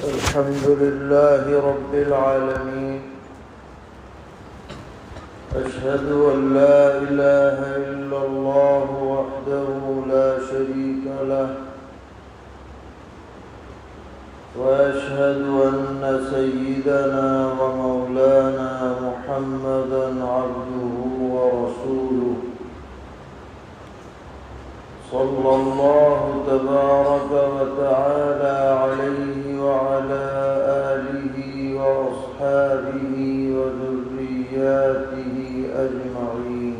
الحمد لله رب العالمين. أشهد أن لا إله إلا الله وحده لا شريك له، وأشهد أن سيدنا ومولانا محمدا عبده ورسوله، صلى الله تبارك وتعالى عليه وعلى آله وأصحابه وذرياته أجمعين.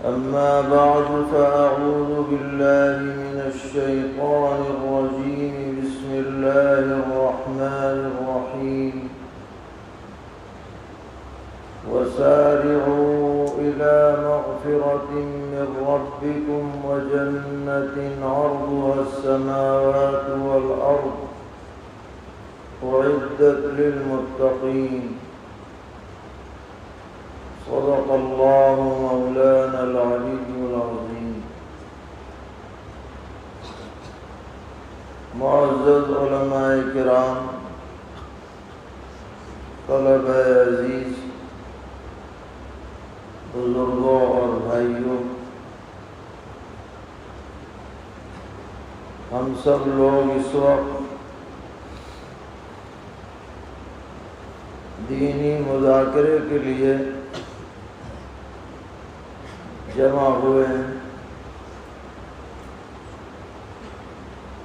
أما بعد، فأعوذ بالله من الشيطان الرجيم. بسم الله الرحمن الرحيم. وسارعوا إلى مغفرة من ربكم وجنة عرضها السماوات والأرض أعدت للمتقين. صدق الله مولانا العلي العظيم. معزز علماء کرام، طلبہ عزیز، بزرگوں اور بھائیوں، ہم سب لوگ اس وقت دینی مذاکرے کے لیے جمع ہوئے ہیں.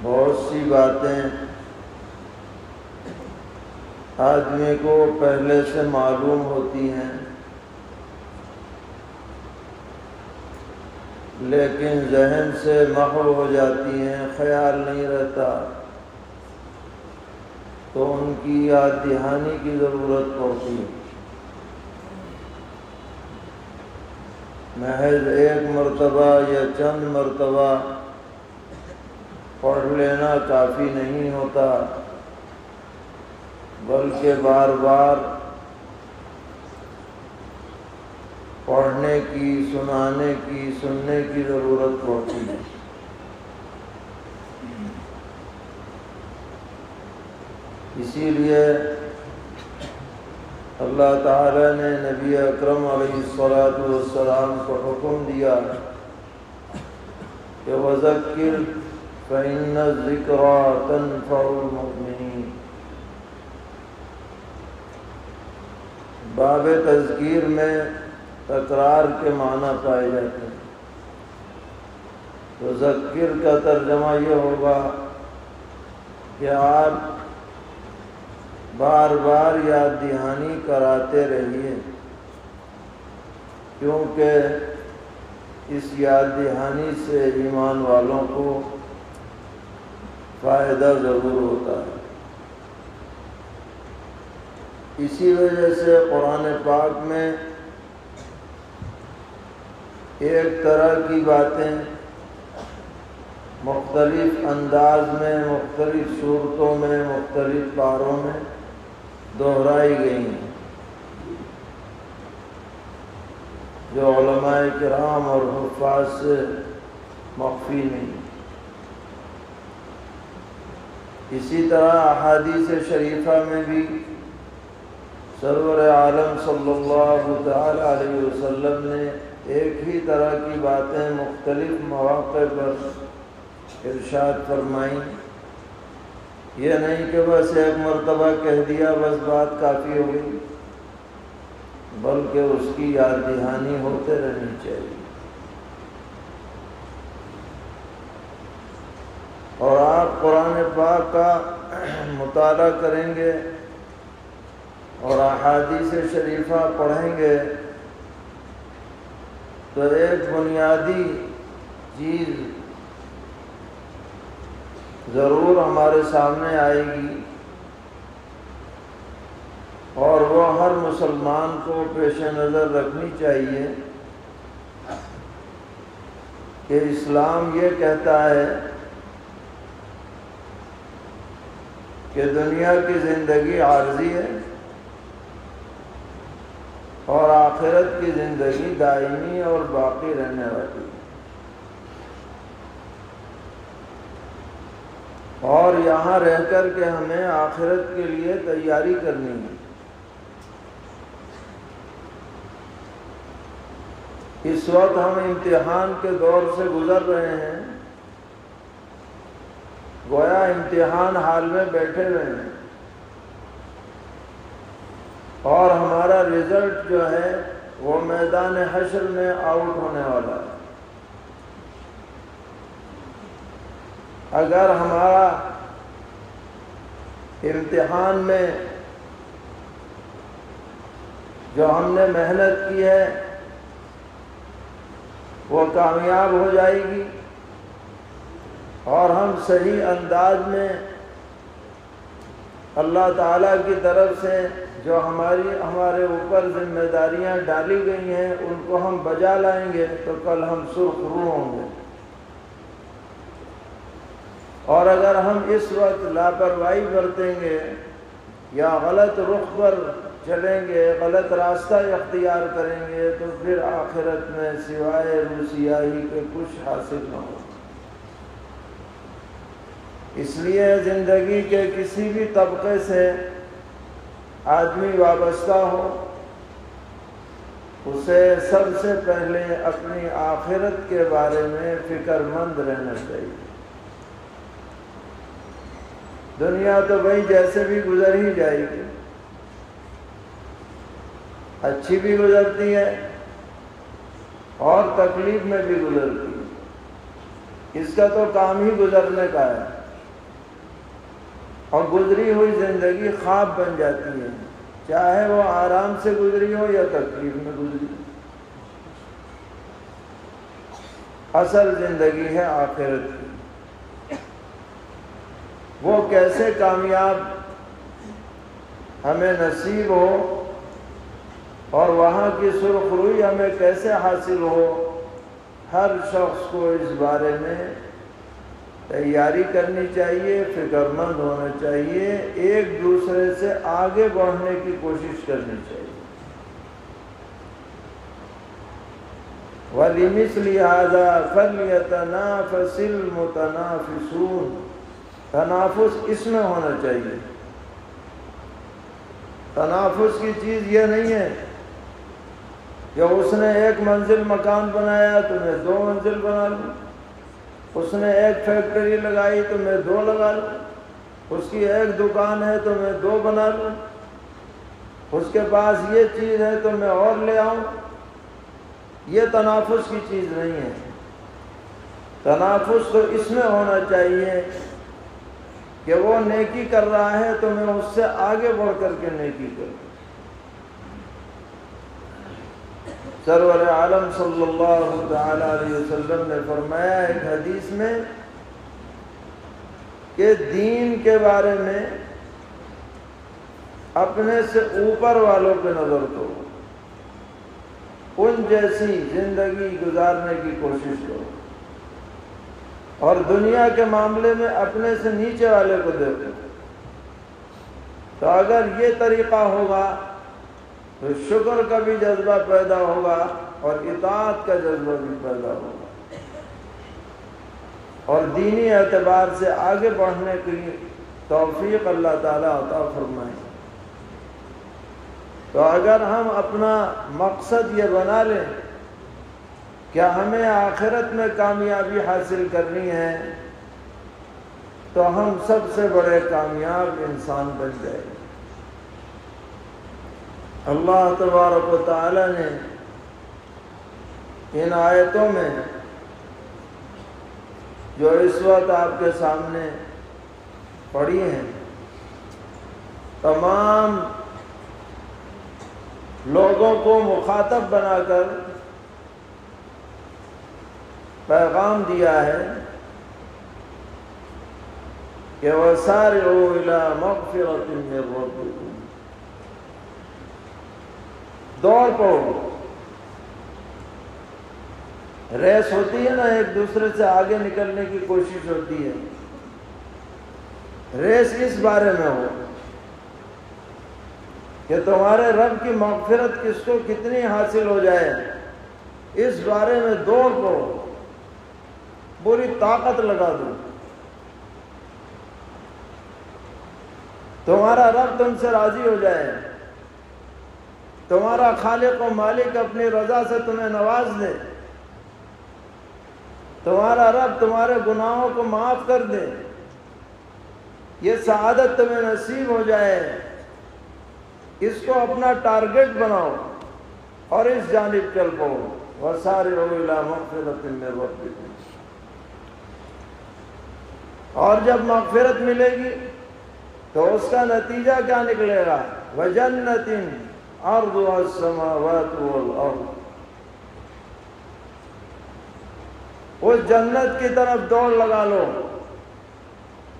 بہت سی باتیں آدمی کو پہلے سے معلوم ہوتی ہیں، لیکن ذہن سے محو ہو جاتی ہیں، خیال نہیں رہتا، تو ان کی یاد دہانی کی ضرورت پڑتی ہے. محض ایک مرتبہ یا چند مرتبہ پڑھ لینا کافی نہیں ہوتا، بلکہ بار بار پڑھنے کی، سنانے کی، سننے کی ضرورت پڑتی ہے. اسی لیے اللہ تعالی نے نبی اکرم علیہ الصلوۃ والسلام کو حکم دیا کہ وذکر فإن الذکریٰ تنفع المؤمنین. باب تذکیر میں تکرار کے معنی پائے جاتے ہیں. تو ذکر کا ترجمہ یہ ہوگا کہ آپ بار بار یاد دہانی کراتے رہیے، کیونکہ اس یاد دہانی سے ایمان والوں کو فائدہ ضرور ہوتا ہے. اسی وجہ سے قرآن پاک میں ایک طرح کی باتیں مختلف انداز میں، مختلف صورتوں میں، مختلف پاروں میں دہرائی گئی ہیں، جو علماء کرام اور حفاظ سے مخفی نہیں. اسی طرح احادیث شریفہ میں بھی سرور عالم صلی اللہ تعالی علیہ وسلم نے ایک ہی طرح کی باتیں مختلف مواقع پر ارشاد فرمائیں. یہ نہیں کہ بس ایک مرتبہ کہہ دیا بس بات کافی ہو گئی، بلکہ اس کی یاد دہانی ہوتے رہنی چاہیے. اور آپ قرآن پاک کا مطالعہ کریں گے اور احادیث شریفہ پڑھیں گے تو ایک بنیادی چیز ضرور ہمارے سامنے آئے گی، اور وہ ہر مسلمان کو پیش نظر رکھنی چاہیے کہ اسلام یہ کہتا ہے کہ دنیا کی زندگی عارضی ہے اور آخرت کی زندگی دائمی اور باقی رہنے والی. اور یہاں رہ کر کے ہمیں آخرت کے لیے تیاری کرنی ہے۔ اس وقت ہم امتحان کے دور سے گزر رہے ہیں، گویا امتحان حال میں بیٹھے ہوئے ہیں، اور ہمارا رزلٹ جو ہے وہ میدان حشر میں آؤٹ ہونے والا ہے۔ اگر ہمارا امتحان میں جو ہم نے محنت کی ہے وہ کامیاب ہو جائے گی، اور ہم صحیح انداز میں اللہ تعالیٰ کی طرف سے جو ہمارے اوپر ذمہ داریاں ڈالی گئی ہیں ان کو ہم بجا لائیں گے تو کل ہم سرخ روح ہوں گے۔ اور اگر ہم اس وقت لاپرواہی برتیں گے یا غلط رخ پر چلیں گے، غلط راستہ اختیار کریں گے، تو پھر آخرت میں سوائے رسوائی کے کچھ حاصل نہ ہو۔ اس لیے زندگی کے کسی بھی طبقے سے آدمی وابستہ ہو، اسے سب سے پہلے اپنی آخرت کے بارے میں فکر مند رہنا چاہیے۔ دنیا تو بھائی جیسے بھی گزر ہی جائے گی، اچھی بھی گزرتی ہے اور تکلیف میں بھی گزرتی ہے، اس کا تو کام ہی گزرنے کا ہے، اور گزری ہوئی زندگی خواب بن جاتی ہے، چاہے وہ آرام سے گزری ہو یا تکلیف میں گزری ہو۔ اصل زندگی ہے آخرت کی، وہ کیسے کامیاب ہمیں نصیب ہو اور وہاں کی سرخ روئی ہمیں کیسے حاصل ہو، ہر شخص کو اس بارے میں تیاری کرنی چاہیے، فکر مند ہونا چاہیے، ایک دوسرے سے آگے بڑھنے کی کوشش کرنی چاہیے۔ وَلِمِثْلِ هَذَا فَلْيَتَنَافَسِ الْمُتَنَافِسُونَ، تنافس اس میں ہونا چاہیے۔ تنافس کی چیز یہ نہیں ہے کہ اس نے ایک منزل مکان بنایا تو میں 2 منزل بنا لوں، اس نے ایک فیکٹری لگائی تو میں 2 لگا لوں، اس کی ایک دکان ہے تو میں 2 بنا لوں، اس کے پاس یہ چیز ہے تو میں اور لے آؤں۔ یہ تنافس کی چیز نہیں ہے۔ تنافس تو اس میں ہونا چاہیے کہ وہ نیکی کر رہا ہے تو میں اس سے آگے بڑھ کر کے نیکی کروں۔ سرور عالم صلی اللہ تعالی علیہ وسلم نے فرمایا ایک حدیث میں کہ دین کے بارے میں اپنے سے اوپر والوں پہ نظر دو، ان جیسی زندگی گزارنے کی کوشش کرو، اور دنیا کے معاملے میں اپنے سے نیچے والے کو دیکھو۔ تو اگر یہ طریقہ ہوگا تو شکر کا بھی جذبہ پیدا ہوگا اور اطاعت کا جذبہ بھی پیدا ہوگا، اور دینی اعتبار سے آگے بڑھنے کی توفیق اللہ تعالیٰ عطا فرمائے۔ تو اگر ہم اپنا مقصد یہ بنا لیں کہ ہمیں آخرت میں کامیابی حاصل کرنی ہے، تو ہم سب سے بڑے کامیاب انسان بن جائیں گے۔ اللہ تبارک و تعالی نے ان آیتوں میں جو اس وقت آپ کے سامنے پڑھی ہیں، تمام لوگوں کو مخاطب بنا کر پیغام دیا ہے کہ وَسَارِعُوا إِلَىٰ مَغْفِرَةٍ مِّن رَّبِّكُمْ، دوڑ پڑو۔ ریس ہوتی ہے نا، ایک دوسرے سے آگے نکلنے کی کوشش ہوتی ہے، ریس اس بارے میں ہو کہ تمہارے رب کی مغفرت کس کو کتنی حاصل ہو جائے، اس بارے میں دوڑ پڑو، پوری طاقت لگا دو۔ تمہارا رب تم سے راضی ہو جائے، تمہارا خالق و مالک اپنی رضا سے تمہیں نواز دے، تمہارا رب تمہارے گناہوں کو معاف کر دے، یہ سعادت تمہیں نصیب ہو جائے، اس کو اپنا ٹارگٹ بناؤ اور اس جانب چل پاؤ۔ وَسَارِعُوا إِلَىٰ مَغْفِرَةٍ مِّن رَّبِّكُمْ۔ اور جب مغفرت ملے گی تو اس کا نتیجہ کیا نکلے گا؟ وَجَنَّةٍ عَرْضُهَا السَّمَاوَاتُ وَالْأَرْضُ۔ اس جنت کی طرف دوڑ لگا لو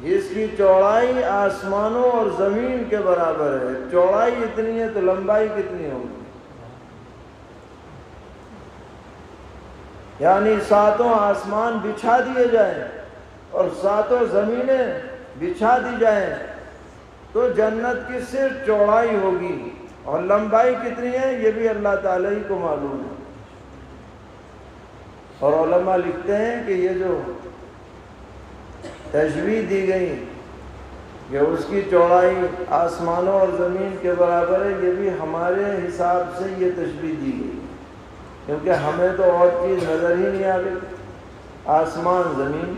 جس کی چوڑائی آسمانوں اور زمین کے برابر ہے۔ چوڑائی اتنی ہے تو لمبائی کتنی ہوگی؟ یعنی ساتوں آسمان بچھا دیے جائیں اور ساتوں زمینیں بچھا دی جائیں تو جنت کی صرف چوڑائی ہوگی، اور لمبائی کتنی ہے یہ بھی اللہ تعالیٰ ہی کو معلوم ہے۔ اور علماء لکھتے ہیں کہ یہ جو تشبیہ دی گئی کہ اس کی چوڑائی آسمانوں اور زمین کے برابر ہے، یہ بھی ہمارے حساب سے یہ تشبیہ دی گئی، کیونکہ ہمیں تو اور چیز نظر ہی نہیں آ رہی، آسمان زمین،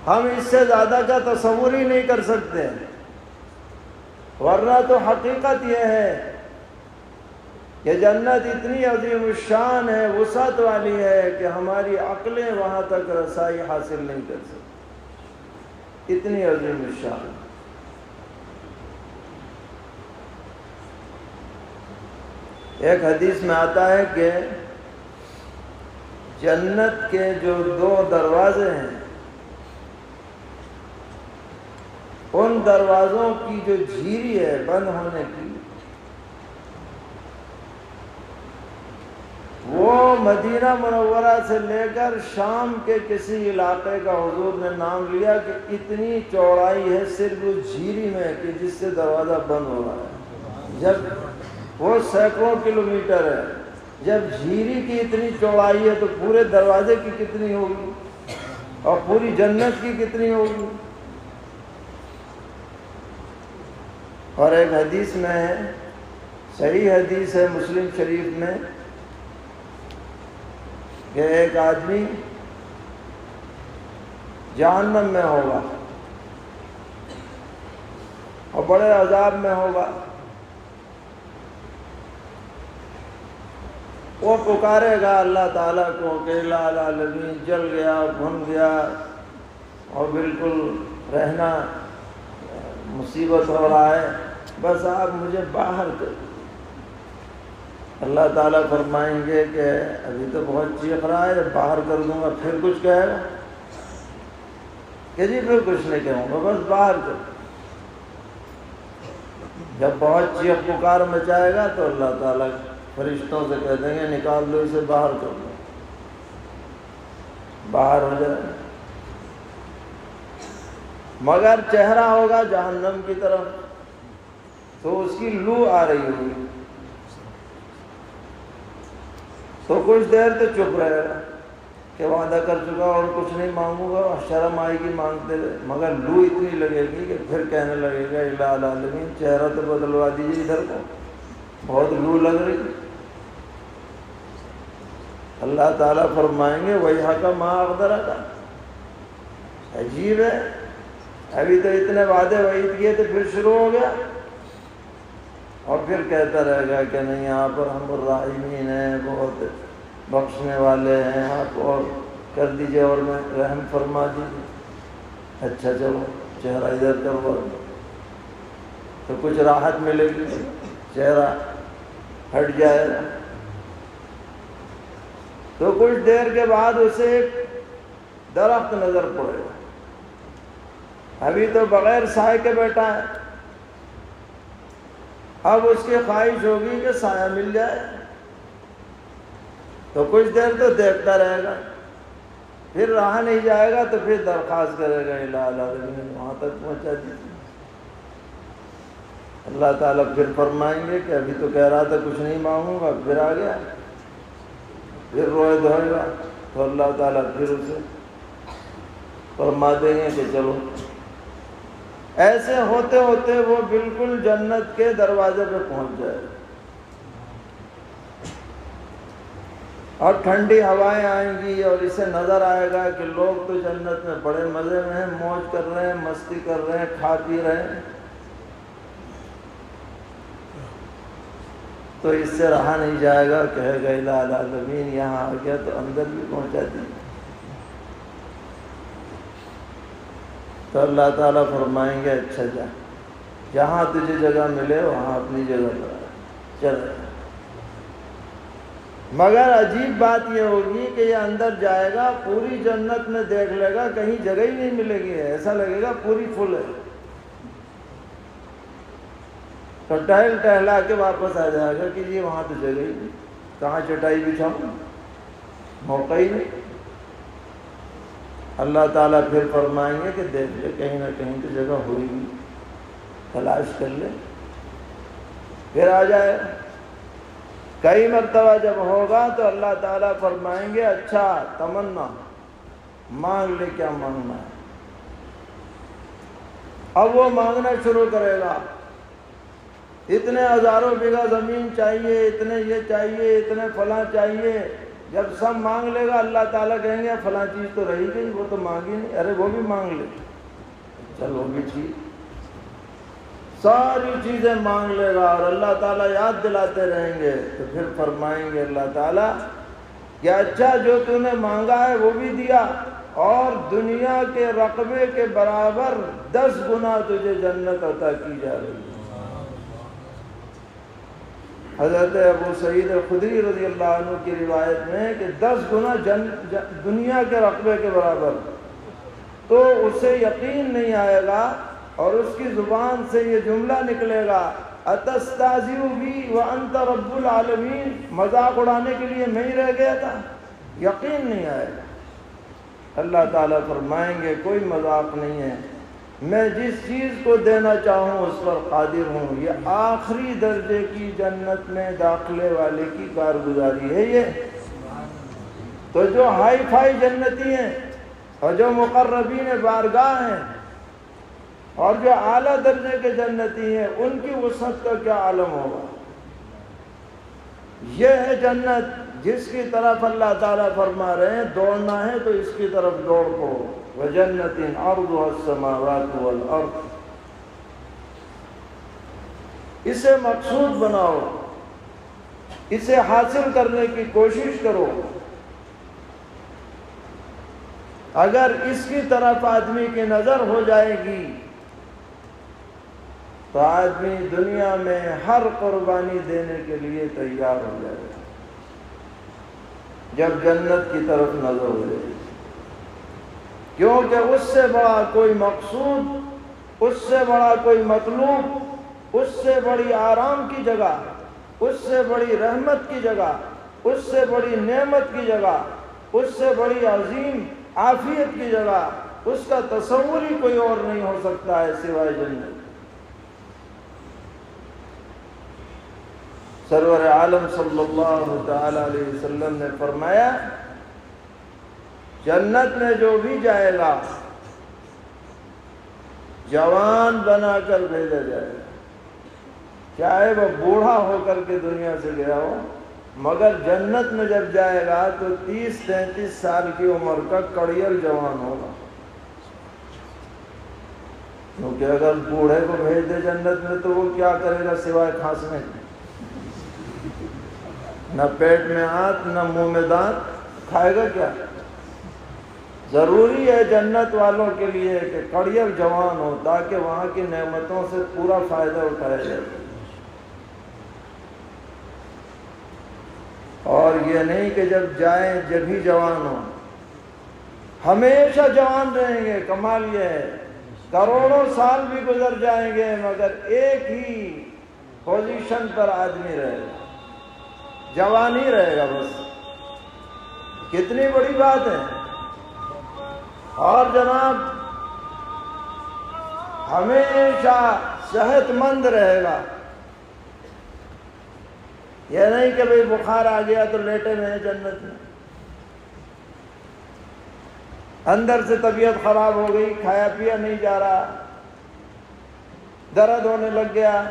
ہم اس سے زیادہ کا تصور ہی نہیں کر سکتے، ورنہ تو حقیقت یہ ہے کہ جنت اتنی عظیم الشان ہے، وسعت والی ہے کہ ہماری عقلیں وہاں تک رسائی حاصل نہیں کر سکتی، اتنی عظیم الشان۔ ایک حدیث میں آتا ہے کہ جنت کے جو 2 دروازے ہیں، ان دروازوں کی جو جھیری ہے بند ہونے کی، وہ مدینہ منورہ سے لے کر شام کے کسی علاقے کا حضور نے نام لیا کہ اتنی چوڑائی ہے صرف اس جھیری میں کہ جس سے دروازہ بند ہو رہا ہے، جب وہ سینکڑوں کلومیٹر ہے، جب جھیری کی اتنی چوڑائی ہے تو پورے دروازے کی کتنی ہوگی اور پوری جنت کی کتنی ہوگی۔ اور ایک حدیث میں ہے، صحیح حدیث ہے مسلم شریف میں، کہ ایک آدمی جہنم میں ہوگا اور بڑے عذاب میں ہوگا، وہ پکارے گا اللہ تعالیٰ کو کہ الہ العالمین، جل گیا، بھن گیا اور بالکل رہنا مصیبت ہو رہا ہے، بس آپ مجھے باہر کر دو۔ اللہ تعالیٰ فرمائیں گے کہ ابھی تو بہت چیخ رہا ہے، باہر کر دوں گا پھر کچھ کہے گا کہ جی پھر کچھ نہیں کہوں گا، بس باہر کر دو۔ جب بہت چیخ پکار مچائے گا تو اللہ تعالیٰ فرشتوں سے کہہ دیں گے نکال دو اسے، باہر کر دو، باہر ہو جائے، مگر چہرہ ہوگا جہنم کی طرف، تو اس کی لو آ رہی ہوگی، تو کچھ دیر تو چپ رہے گا کہ وعدہ کر چکا اور کچھ نہیں مانگوں گا، شرم آئے گی مانگتے ہوئے، مگر لو اتنی لگے گی کہ پھر کہنے لگے گا الہ العالمین چہرہ تو بدلوا دیجیے ادھر کو، بہت لو لگ رہی۔ اللہ تعالیٰ فرمائیں گے وَيْحَكَ مَا أَغْدَرَكَ، عجیب ہے، ابھی تو اتنے وعدے وعید کیے تو پھر شروع ہو گیا، اور پھر کہتا رہے گا کہ نہیں یہاں پر ہم الراحمین ہیں، بہت بخشنے والے ہیں، آپ اور کر دیجئے اور میں رحم فرما دیجیے، اچھا چلو چہرہ ادھر کرو تو کچھ راحت ملے گی، چہرہ ہٹ جائے گا، تو کچھ دیر کے بعد اسے ایک درخت نظر پڑے گا، ابھی تو بغیر سائے کے بیٹھا ہے، اب اس کی خواہش ہوگی کہ سایہ مل جائے، تو کچھ دیر تو دیکھتا رہے گا، پھر رہا نہیں جائے گا تو پھر درخواست کرے گا الہ العالمین وہاں تک پہنچا دیجیے۔ اللہ تعالیٰ پھر فرمائیں گے کہ ابھی تو کہہ رہا تھا کچھ نہیں مانگوں گا، پھر آ گیا، پھر روئے دھوئے گا، تو اللہ تعالیٰ پھر اسے فرما دیں گے کہ چلو ایسے ہوتے ہوتے وہ بالکل جنت کے دروازے پہ پہنچ جائے اور ٹھنڈی ہوائیں آئیں گی اور اسے نظر آئے گا کہ لوگ تو جنت میں بڑے مزے میں ہیں، موج کر رہے ہیں، مستی کر رہے ہیں، کھا پی رہے ہیں، تو اس سے رہا نہیں جائے گا، کہے گا الہ العالمین یہاں آ گیا تو اندر بھی پہنچا دی۔ تو اللہ تعالیٰ فرمائیں گے اچھا جا، جہاں تجھے جگہ ملے وہاں اپنی جگہ پر آ، چل۔ مگر عجیب بات یہ ہوگی کہ یہ اندر جائے گا، پوری جنت میں دیکھ لے گا، کہیں جگہ ہی نہیں ملے گی، ایسا لگے گا پوری فل ہے، تو ٹہل ٹہلا کے واپس آ جائے گا کہ جی وہاں تو جگہ ہی نہیں، کہاں چٹائی بچھاؤں، موقع ہی نہیں۔ اللہ تعالیٰ پھر فرمائیں گے کہ دیکھ لے کہیں نہ کہیں تو جگہ ہوئی گی، تلاش کر لے، پھر آ جائے۔ کئی مرتبہ جب ہوگا تو اللہ تعالیٰ فرمائیں گے اچھا تمنا مانگ لے، کیا مانگنا ہے۔ اب وہ مانگنا شروع کرے گا، اتنے ہزاروں بیگھہ زمین چاہیے، اتنے یہ چاہیے، اتنے فلاں چاہیے۔ جب سب مانگ لے گا اللہ تعالیٰ کہیں گے فلاں چیز تو رہی گئی، وہ تو مانگی نہیں، ارے وہ بھی مانگ لے، چل وہ بھی چیز، ساری چیزیں مانگ لے گا اور اللہ تعالیٰ یاد دلاتے رہیں گے۔ تو پھر فرمائیں گے اللہ تعالیٰ کہ اچھا جو تو نے مانگا ہے وہ بھی دیا، اور دنیا کے رقبے کے برابر 10 گنا تجھے جنت عطا کی جا رہی ہے۔ حضرت ابو سعید خدری رضی اللہ عنہ کی روایت میں کہ 10 گنا دنیا کے رقبے کے برابر، تو اسے یقین نہیں آئے گا اور اس کی زبان سے یہ جملہ نکلے گا اتستہزئ بی وانت رب العالمین، مذاق اڑانے کے لیے میں ہی رہ گیا تھا، یقین نہیں آئے گا۔ اللہ تعالیٰ فرمائیں گے کوئی مذاق نہیں ہے، میں جس چیز کو دینا چاہوں اس پر قادر ہوں۔ یہ آخری درجے کی جنت میں داخلے والے کی کارگزاری ہے یہ۔ تو جو ہائی فائی جنتی ہیں اور جو مقربین بارگاہ ہیں اور جو اعلیٰ درجے کے جنتی ہیں، ان کی وسعت کا کیا عالم ہوگا۔ یہ ہے جنت جس کی طرف اللہ تعالیٰ فرما رہے ہیں دوڑنا ہے تو اس کی طرف دوڑ پڑو، وَجَنَّةٍ عَرْضُهَا السَّمَاوَاتُ وَالْأَرْضُ۔ اسے مقصود بناؤ، اسے حاصل کرنے کی کوشش کرو۔ اگر اس کی طرف آدمی کی نظر ہو جائے گی تو آدمی دنیا میں ہر قربانی دینے کے لیے تیار ہو جائے گا جب جنت کی طرف نظر ہو جائے گی، کیونکہ اس سے بڑا کوئی مقصود، اس سے بڑا کوئی مطلوب، اس سے بڑی آرام کی جگہ، اس سے بڑی رحمت کی جگہ، اس سے بڑی نعمت کی جگہ، اس سے بڑی عظیم عافیت کی جگہ، اس کا تصور ہی کوئی اور نہیں ہو سکتا ہے سوائے جنت۔ سرور عالم صلی اللہ تعالی علیہ وسلم نے فرمایا جنت میں جو بھی جائے گا جوان بنا کر بھیجا جائے گا، چاہے وہ بوڑھا ہو کر کے دنیا سے گیا ہو، مگر جنت میں جب جائے گا تو 30-33 سال کی عمر کا کڑیل جوان ہوگا، کیونکہ اگر بوڑھے کو بھیج دے جنت میں تو وہ کیا کرے گا سوائے کھانسنے، نہ پیٹ میں ہاتھ نہ منہ میں دانت، کھائے گا کیا۔ ضروری ہے جنت والوں کے لیے کہ کڑیل جوان ہو تاکہ وہاں کی نعمتوں سے پورا فائدہ اٹھایا جائے، اور یہ نہیں کہ جب جائیں جب ہی جوان ہو، ہمیشہ جوان رہیں گے۔ کمال یہ ہے کروڑوں سال بھی گزر جائیں گے مگر ایک ہی پوزیشن پر آدمی رہے گا، جوان ہی رہے گا بس۔ کتنی بڑی بات ہے۔ اور جناب ہمیشہ صحت مند رہے گا، یہ نہیں کہ بھئی بخار آ گیا تو لیٹے میں جنت میں، اندر سے طبیعت خراب ہو گئی، کھایا پیا نہیں جا رہا، درد ہونے لگ گیا،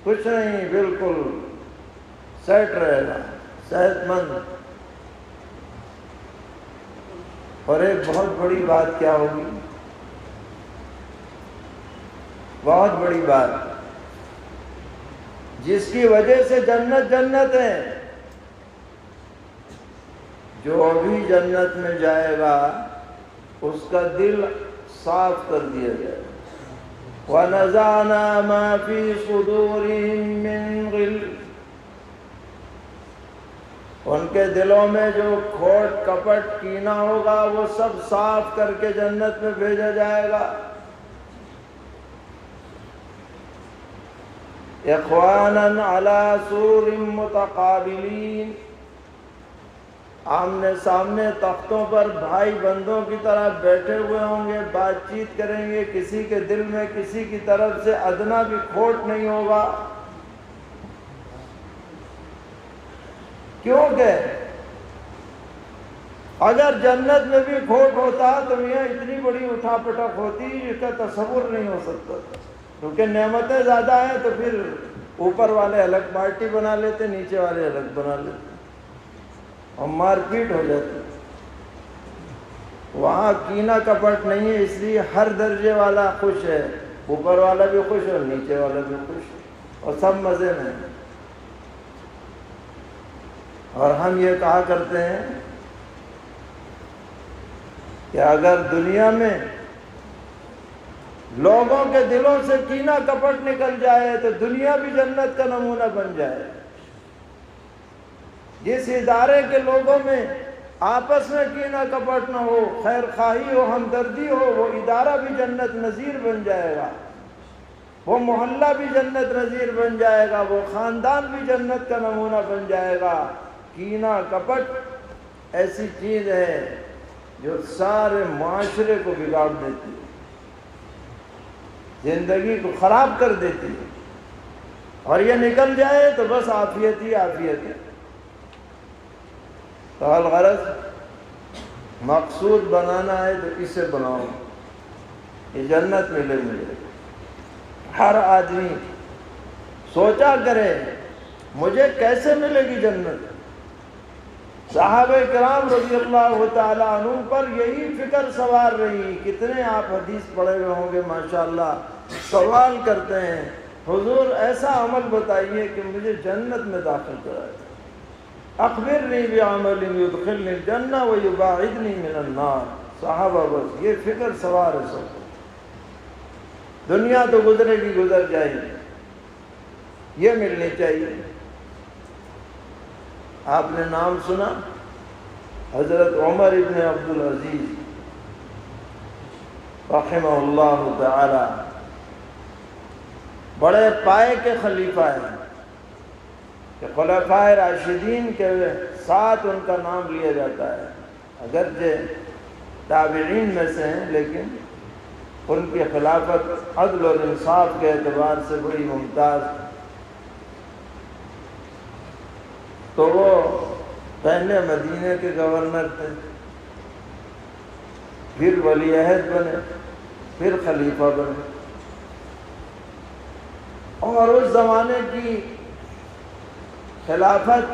کچھ نہیں، بالکل سیٹ رہے گا، صحت مند۔ اور ایک بہت بڑی بات کیا ہوگی، بہت بڑی بات، جس کی وجہ سے جنت جنت ہے، جو بھی جنت میں جائے گا اس کا دل صاف کر دیا جائے گا۔ وَنَزَعْنَا مَا فِي صُدُورِهِم مِّن غِلٍّ، ان کے دلوں میں جو کھوٹ کپٹ کینہ ہوگا وہ سب صاف کر کے جنت میں بھیجا جائے گا۔ اخواناً علی سرر متقابلین، آمنے سامنے تختوں پر بھائی بندوں کی طرح بیٹھے ہوئے ہوں گے، بات چیت کریں گے، کسی کے دل میں کسی کی طرف سے ادنا بھی کھوٹ نہیں ہوگا۔ کیونکہ اگر جنت میں بھی کھوٹ ہوتا تو یہاں اتنی بڑی اٹھا پٹک ہوتی جس کا تصور نہیں ہو سکتا، کیونکہ نعمتیں زیادہ ہیں تو پھر اوپر والے الگ پارٹی بنا لیتے، نیچے والے الگ بنا لیتے اور مار پیٹ ہو جاتی۔ وہاں کینہ کپٹ نہیں ہے، اس لیے ہر درجے والا خوش ہے، اوپر والا بھی خوش اور نیچے والا بھی خوش، اور سب مزے میں۔ اور ہم یہ کہا کرتے ہیں کہ اگر دنیا میں لوگوں کے دلوں سے کینہ کپٹ نکل جائے تو دنیا بھی جنت کا نمونہ بن جائے۔ جس ادارے کے لوگوں میں آپس میں کینہ کپٹ نہ ہو، خیر خواہی ہو، ہمدردی ہو، وہ ادارہ بھی جنت نظیر بن جائے گا، وہ محلہ بھی جنت نظیر بن جائے گا، وہ خاندان بھی جنت کا نمونہ بن جائے گا۔ کینہ کپٹ ایسی چیز ہے جو سارے معاشرے کو بگاڑ دیتی ہے، زندگی کو خراب کر دیتی ہے، اور یہ نکل جائے تو بس عافیت ہی عافیت ہے۔ تو الغرض مقصود بنانا ہے تو اسے بناؤ، یہ جنت ملے ملے۔ ہر آدمی سوچا کرے مجھے کیسے ملے گی جنت۔ صحابہ کرام رضی اللہ تعالیٰ عنہ پر یہی فکر سوار رہی۔ کتنے آپ حدیث پڑھے ہوئے ہوں گے ماشاءاللہ، سوال کرتے ہیں حضور ایسا عمل بتائیے کہ مجھے جنت میں داخل کرائے، اخبرنی بعمل یدخلنی الجنہ ویباعدنی من النار۔ صحابہ بس یہ فکر سوار ہے سب۔ دنیا تو گزرے گی، گزر جائے گی، یہ ملنی چاہیے۔ آپ نے نام سنا حضرت عمر ابن عبدالعزیز رحمہ اللہ تعالی، بڑے پائے کے خلیفہ ہیں کہ خلفائے راشدین کے ساتھ ان کا نام لیا جاتا ہے، اگرچہ تابعین میں سے ہیں لیکن ان کی خلافت عدل اور انصاف کے اعتبار سے بڑی ممتاز۔ تو وہ پہلے مدینہ کے گورنر تھے، پھر ولی عہد بنے، پھر خلیفہ بنے، اور اس زمانے کی خلافت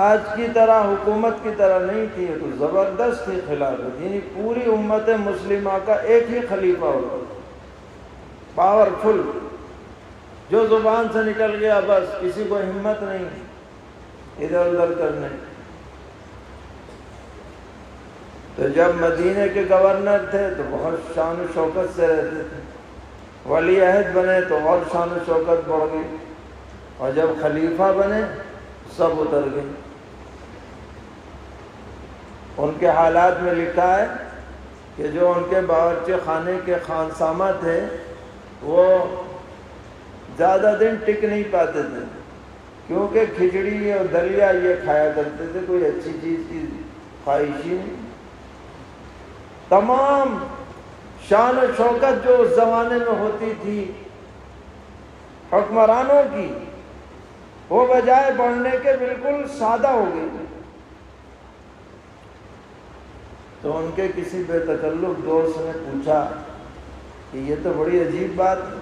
آج کی طرح حکومت کی طرح نہیں تھی، تو زبردست تھی خلافت، یعنی پوری امت مسلمہ کا ایک ہی خلیفہ ہوتا، پاورفل، جو زبان سے نکل گیا بس کسی کو ہمت نہیں ادھر ادھر کرنے۔ تو جب مدینے کے گورنر تھے تو بہت شان و شوکت سے رہتے تھے، ولی عہد بنے تو اور شان و شوکت بڑھ گئی، اور جب خلیفہ بنے سب اتر گئے۔ ان کے حالات میں لکھا ہے کہ جو ان کے باورچی خانے کے خانسامہ تھے وہ زیادہ دن ٹک نہیں پاتے تھے، کیونکہ کھچڑی اور دلیا یہ کھایا کرتے تھے، کوئی اچھی چیز کی خواہش ہی نہیں۔ تمام شان و شوکت جو اس زمانے میں ہوتی تھی حکمرانوں کی، وہ بجائے بڑھنے کے بالکل سادہ ہو گئی۔ تو ان کے کسی بے تکلف دوست نے پوچھا کہ یہ تو بڑی عجیب بات ہے،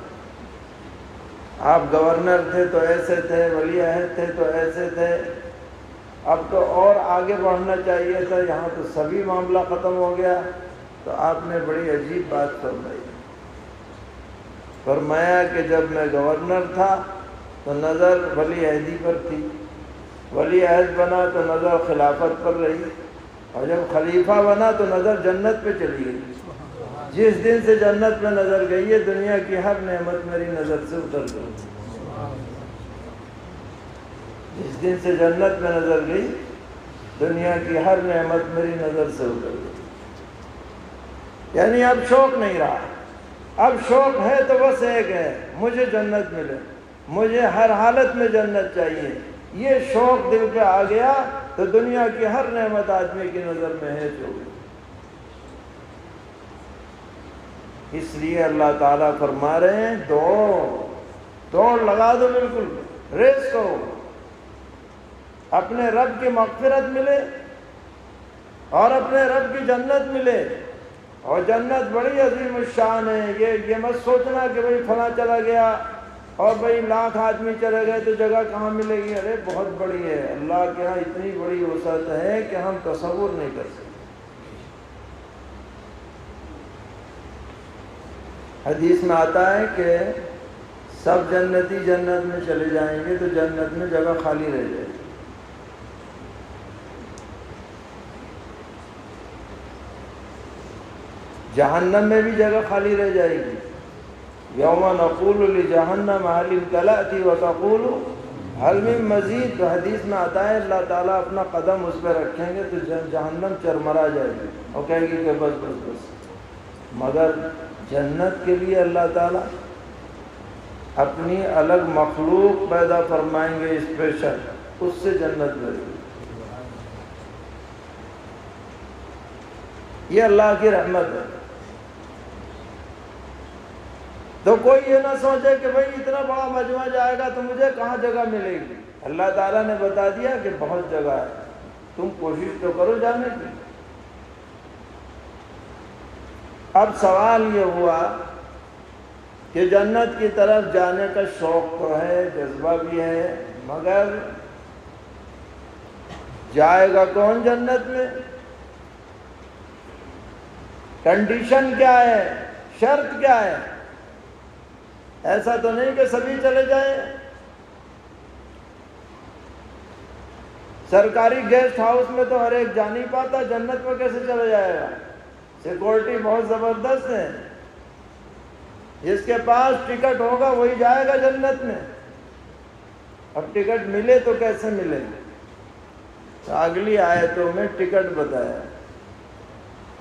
آپ گورنر تھے تو ایسے تھے، ولی عہد تھے تو ایسے تھے، اب تو اور آگے بڑھنا چاہیے تھا، یہاں تو سبھی معاملہ ختم ہو گیا۔ تو آپ نے بڑی عجیب بات فرمائی، فرمایا کہ جب میں گورنر تھا تو نظر ولی عہدی پر تھی، ولی عہد بنا تو نظر خلافت پر رہی، اور جب خلیفہ بنا تو نظر جنت پہ چلی گئی۔ جس دن سے جنت میں نظر گئی ہے، دنیا کی ہر نعمت میری نظر سے اتر گئی۔ جس دن سے جنت میں نظر گئی، دنیا کی ہر نعمت میری نظر سے اتر گئی۔ یعنی اب شوق نہیں رہا، اب شوق ہے تو بس ایک ہے، مجھے جنت ملے، مجھے ہر حالت میں جنت چاہیے۔ یہ شوق دل پہ آ گیا تو دنیا کی ہر نعمت آدمی کی نظر میں ہے جو۔ اس لیے اللہ تعالیٰ فرما رہے ہیں دوڑ لگا دو، بالکل ریس کرو، اپنے رب کی مغفرت ملے اور اپنے رب کی جنت ملے۔ اور جنت بڑی عظیم الشان ہے، یہ مت سوچنا کہ بھئی فلاں چلا گیا اور بھئی لاکھ آدمی چلے گئے تو جگہ کہاں ملے گی۔ ارے بہت بڑی ہے، اللہ کے ہاں اتنی بڑی وسعت ہے کہ ہم تصور نہیں کر سکتے۔ حدیث میں آتا ہے کہ سب جنتی جنت میں چلے جائیں گے تو جنت میں جگہ خالی رہ جائے گی۔ جہنم میں بھی جگہ خالی رہ جائے گی۔ یوم نقول لجہنم هل امتلأت وتقول هل من مزید، تو حدیث میں آتا ہے اللہ تعالیٰ اپنا قدم اس پہ رکھیں گے تو جہنم چرمرا جائے گی اور کہے گی کہ بس بس بس۔ مگر جنت کے لیے اللہ تعالیٰ اپنی الگ مخلوق پیدا فرمائیں گے اسپیشل، اس سے جنت ملے گی۔ یہ اللہ کی رحمت ہے۔ تو کوئی یہ نہ سوچے کہ بھئی اتنا بڑا مجمع جائے گا تو مجھے کہاں جگہ ملے گی۔ اللہ تعالیٰ نے بتا دیا کہ بہت جگہ ہے، تم کوشش تو کرو جانے کی۔ اب سوال یہ ہوا کہ جنت کی طرف جانے کا شوق تو ہے، جذبہ بھی ہے، مگر جائے گا کون جنت میں؟ کنڈیشن کیا ہے، شرط کیا ہے؟ ایسا تو نہیں کہ سبھی چلے جائیں۔ سرکاری گیسٹ ہاؤس میں تو ہر ایک جا نہیں پاتا، جنت میں کیسے چلا جائے گا؟ سیکورٹی بہت زبردست ہے، جس کے پاس ٹکٹ ہوگا وہی جائے گا جنت میں۔ اب ٹکٹ ملے تو کیسے ملے؟ تو اگلی آیتوں میں ٹکٹ بتایا،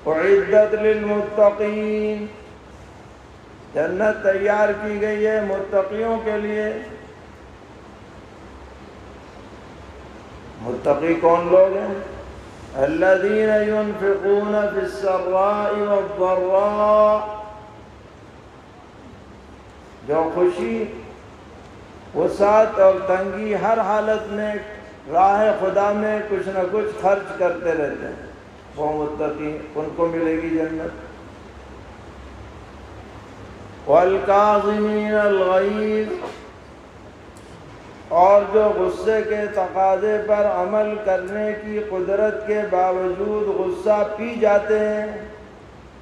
اعدت للمتقین، جنت تیار کی گئی ہے متقیوں کے لیے۔ متقی کون لوگ ہیں؟ الذین ينفقون فی السراء والضراء، جو خوشی وسعت اور تنگی ہر حالت میں راہ خدا میں کچھ نہ کچھ خرچ کرتے رہتے ہیں، وہ متقی، ان کو ملے گی جنت۔ والکاظمین الغیظ، اور جو غصے کے تقاضے پر عمل کرنے کی قدرت کے باوجود غصہ پی جاتے ہیں،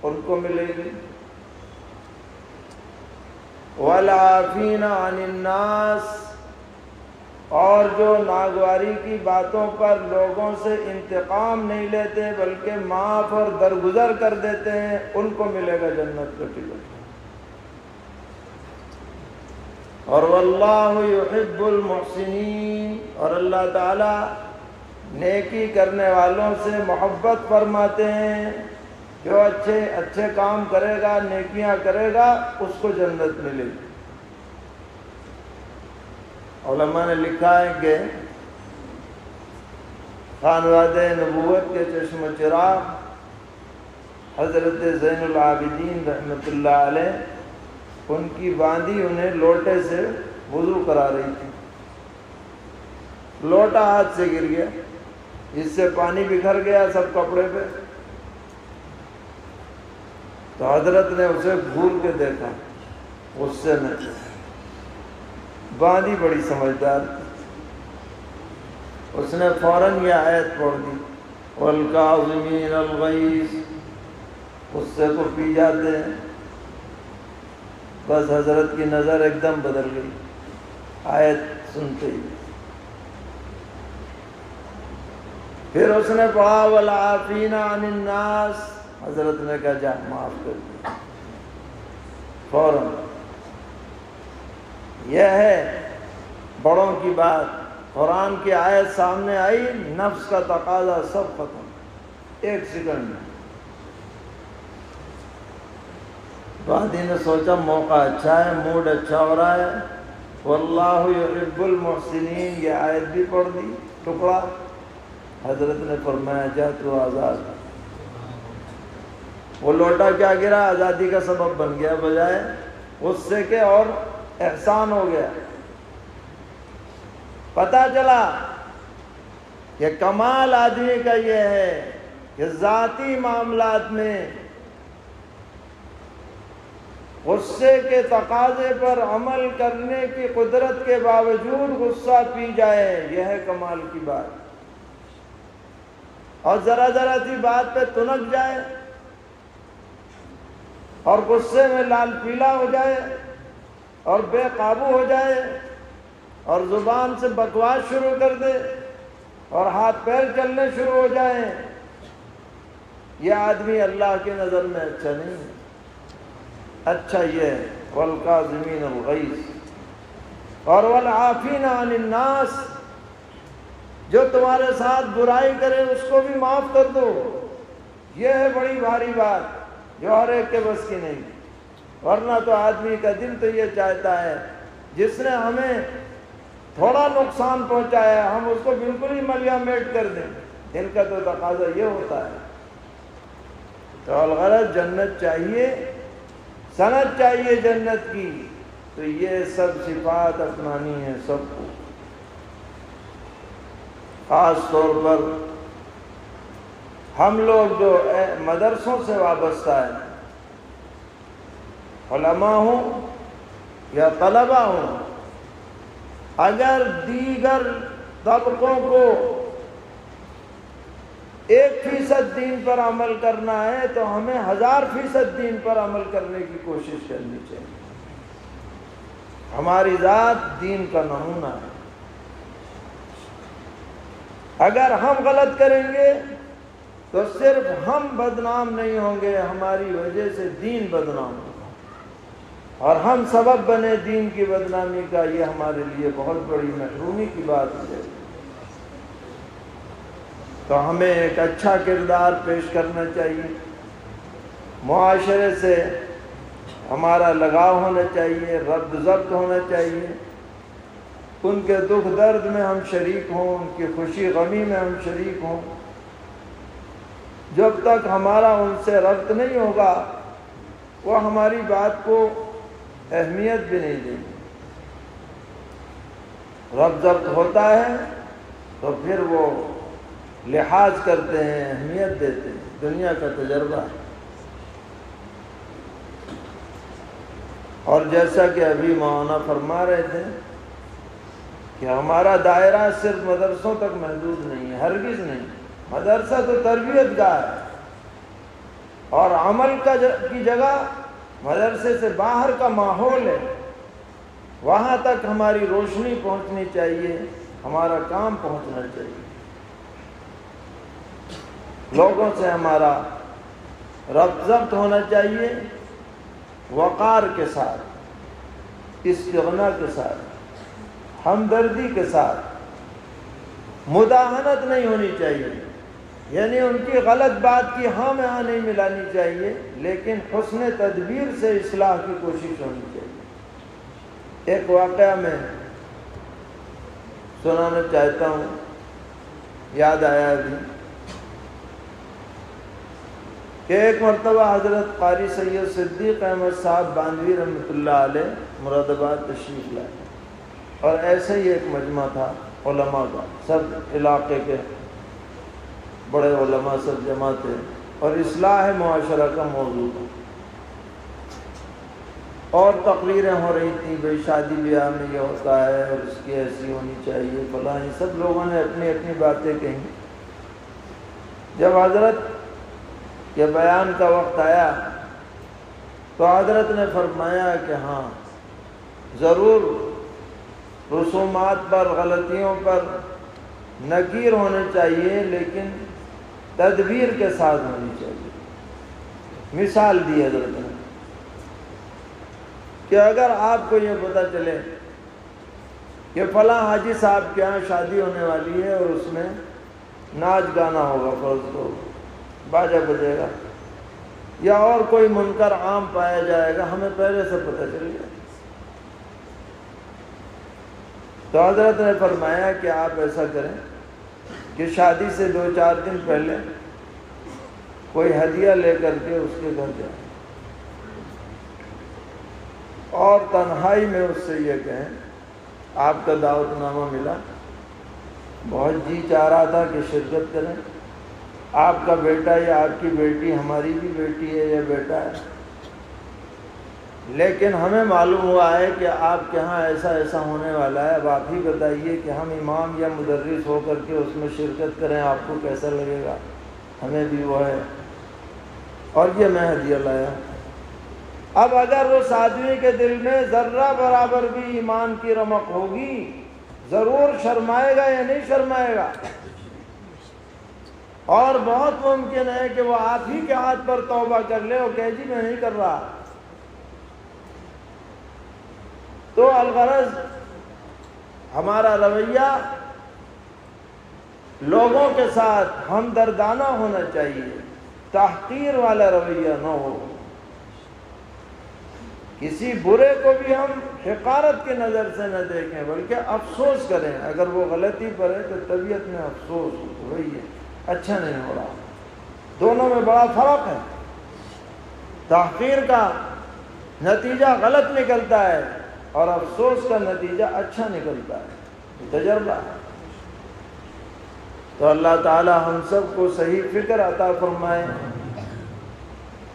ان کو ملے گی۔ والعافین عن الناس، اور جو ناگواری کی باتوں پر لوگوں سے انتقام نہیں لیتے بلکہ معاف اور درگزر کر دیتے ہیں، ان کو ملے گا جنت کا ٹکٹ۔ اور واللہ یحب المحسنین، اور اللہ تعالی نیکی کرنے والوں سے محبت فرماتے ہیں۔ جو اچھے کام کرے گا، نیکیاں کرے گا، اس کو جنت ملے گی۔ علماء نے لکھا ہے کہ خانوادہ نبوت کے چشم و چراغ حضرت زین العابدین رحمۃ اللہ علیہ، ان کی باندھی انہیں لوٹے سے وضو کرا رہی تھی، لوٹا ہاتھ سے گر گیا، جس سے پانی بکھر گیا سب کپڑے پہ۔ تو حضرت نے اسے گھور کے دیکھا، غصے میں، باندھی بڑی سمجھدار تھی، اس نے فوراً یہ آیت پڑھ دی، وَالْكَاظِمِينَ الْغَيْظَ، غصے کو پی جاتے ہیں۔ بس حضرت کی نظر ایک دم بدل گئی آیت سنتے ہی۔ پھر اس نے پڑھا وَالْعَافِينَ عَنِ النَّاسِ، حضرت نے کہا جا معاف کر دیا فوراً۔ یہ ہے بڑوں کی بات، قرآن کی آیت سامنے آئی، نفس کا تقاضا سب ختم ایک سیکنڈ میں۔ بادی نے سوچا موقع اچھا ہے، موڈ اچھا ہو رہا ہے، واللہ یحب المحسنین، یہ آیت بھی پڑھ دی ٹکڑا۔ حضرت نے فرمایا جا تو آزاد۔ وہ لوٹا کیا گرا، آزادی کا سبب بن گیا، بجائے غصے کے اور احسان ہو گیا۔ پتہ چلا کہ کمال آدمی کا یہ ہے کہ ذاتی معاملات میں غصے کے تقاضے پر عمل کرنے کی قدرت کے باوجود غصہ پی جائے، یہ ہے کمال کی بات۔ اور ذرا ذرا سی بات پہ تنک جائے اور غصے میں لال پیلا ہو جائے اور بے قابو ہو جائے اور زبان سے بکواس شروع کر دے اور ہاتھ پیر چلنے شروع ہو جائیں، یہ آدمی اللہ کی نظر میں اچھا نہیں ہے۔ اچھا یہ ہے وَالْكَاظِمِينَ الْغَيْظَ اور وَالْعَافِينَ عَنِ النَّاسِ، جو تمہارے ساتھ برائی کرے اس کو بھی معاف کر دو۔ یہ ہے بڑی بھاری بات جو ہر ایک کے بس کی نہیں، ورنہ تو آدمی کا دل تو یہ چاہتا ہے جس نے ہمیں تھوڑا نقصان پہنچایا ہم اس کو بالکل ہی ملیا میٹ کر دیں، دل کا تو تقاضا یہ ہوتا ہے۔ تو الغرض جنت چاہیے، سند چاہیے جنت کی، تو یہ سب صفات اپنانی ہے سب کو۔ خاص طور پر ہم لوگ جو مدرسوں سے وابستہ ہیں، علماء ہوں یا طلباء ہوں، اگر دیگر طبقوں کو 1% دین پر عمل کرنا ہے تو ہمیں 1000% دین پر عمل کرنے کی کوشش کرنی چاہیے۔ ہماری ذات دین کا نمونہ ہے۔ اگر ہم غلط کریں گے تو صرف ہم بدنام نہیں ہوں گے، ہماری وجہ سے دین بدنام ہوگا، اور ہم سبب بنے دین کی بدنامی کا، یہ ہمارے لیے بہت بڑی محرومی کی بات ہے۔ تو ہمیں ایک اچھا کردار پیش کرنا چاہیے، معاشرے سے ہمارا لگاؤ ہونا چاہیے، ربط ضبط ہونا چاہیے، ان کے دکھ درد میں ہم شریک ہوں، ان کی خوشی غمی میں ہم شریک ہوں۔ جب تک ہمارا ان سے ربط نہیں ہوگا وہ ہماری بات کو اہمیت بھی نہیں دیں گے۔ ربط ضبط ہوتا ہے تو پھر وہ لحاظ کرتے ہیں، اہمیت دیتے ہیں، دنیا کا تجربہ ہے۔ اور جیسا کہ ابھی مولانا فرما رہے تھے کہ ہمارا دائرہ صرف مدرسوں تک محدود نہیں ہے، ہرگز نہیں۔ مدرسہ تو تربیت گاہ ہے، اور عمل کی جگہ مدرسے سے باہر کا ماحول ہے، وہاں تک ہماری روشنی پہنچنی چاہیے، ہمارا کام پہنچنا چاہیے۔ لوگوں سے ہمارا ربط ضبط ہونا چاہیے، وقار کے ساتھ، استغنا کے ساتھ، ہمدردی کے ساتھ، مداہنت نہیں ہونی چاہیے، یعنی ان کی غلط بات کی ہاں میں ہاں نہیں ملانی چاہیے، لیکن حسن تدبیر سے اصلاح کی کوشش ہونی چاہیے۔ ایک واقعہ میں سنانا چاہتا ہوں، یاد آیا ابھی، کہ ایک مرتبہ حضرت قاری سید صدیق احمد صاحب باندھوی رحمۃ اللہ علیہ مراد آباد تشریف لائے، اور ایسے ہی ایک مجمع تھا علماء کا، سب علاقے کے بڑے علماء سب جمع تھے، اور اصلاح معاشرہ کا موضوع تھا۔ اور تقریریں ہو رہی تھیں، بھئی شادی بیاہ میں یہ ہوتا ہے اور اس کی ایسی ہونی چاہیے فلاں، یہ سب لوگوں نے اپنی اپنی باتیں کہیں۔ جب حضرت کے بیان کا وقت آیا تو حضرت نے فرمایا کہ ہاں ضرور رسومات پر، غلطیوں پر نکیر ہونے چاہیے، لیکن تدبیر کے ساتھ ہونی چاہیے۔ مثال دی حضرت نے کہ اگر آپ کو یہ پتہ چلے کہ فلاں حاجی صاحب کے یہاں شادی ہونے والی ہے اور اس میں ناچ گانا ہوگا، فرض کو باجا بجے گا یا اور کوئی منکر عام پایا جائے گا، ہمیں پہلے سے پتہ چل گیا، تو حضرت نے فرمایا کہ آپ ایسا کریں کہ شادی سے 2-4 دن پہلے کوئی ہدیہ لے کر کے اس کے گھر جائیں اور تنہائی میں اس سے یہ کہیں آپ کا دعوت نامہ ملا، بہت جی چاہ رہا تھا کہ شرکت کریں، آپ کا بیٹا یا آپ کی بیٹی، ہماری بھی بیٹی ہے یا بیٹا ہے، لیکن ہمیں معلوم ہوا ہے کہ آپ کے ہاں ایسا ایسا ہونے والا ہے، اب آپ ہی بتائیے کہ ہم امام یا مدرس ہو کر کے اس میں شرکت کریں، آپ کو کیسا لگے گا؟ ہمیں بھی وہ ہے اور یہ میں ہدیہ لایا۔ اب اگر اس آدمی کے دل میں ذرہ برابر بھی ایمان کی رمق ہوگی، ضرور شرمائے گا یا نہیں شرمائے گا؟ اور بہت ممکن ہے کہ وہ آپ ہی کے ہاتھ پر توبہ کر لے اور کہے جی میں نہیں کر رہا۔ تو الغرض ہمارا رویہ لوگوں کے ساتھ ہمدردانہ ہونا چاہیے، تحقیر والا رویہ نہ ہو۔ کسی برے کو بھی ہم حقارت کی نظر سے نہ دیکھیں بلکہ افسوس کریں، اگر وہ غلطی پر ہے تو طبیعت میں افسوس ہو رہی ہے، اچھا نہیں ہو رہا۔ دونوں میں بڑا فرق ہے، تحقیر کا نتیجہ غلط نکلتا ہے اور افسوس کا نتیجہ اچھا نکلتا ہے، تجربہ ہے۔ تو اللہ تعالی ہم سب کو صحیح فکر عطا فرمائے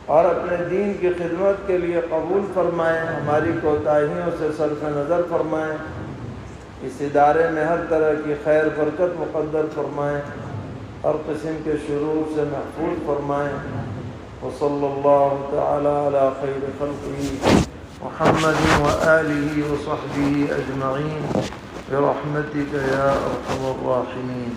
اور اپنے دین کی خدمت کے لیے قبول فرمائے، ہماری کوتاہیوں سے صرف نظر فرمائے، اس ادارے میں ہر طرح کی خیر برکت مقدر فرمائے، ہر قسم کے شرور سے محفوظ فرمائے۔ وصلی اللہ تعالی علی خیر خلقہ محمد وآلہ وصحبہ اجمعین برحمتک یا ارحم الراحمین۔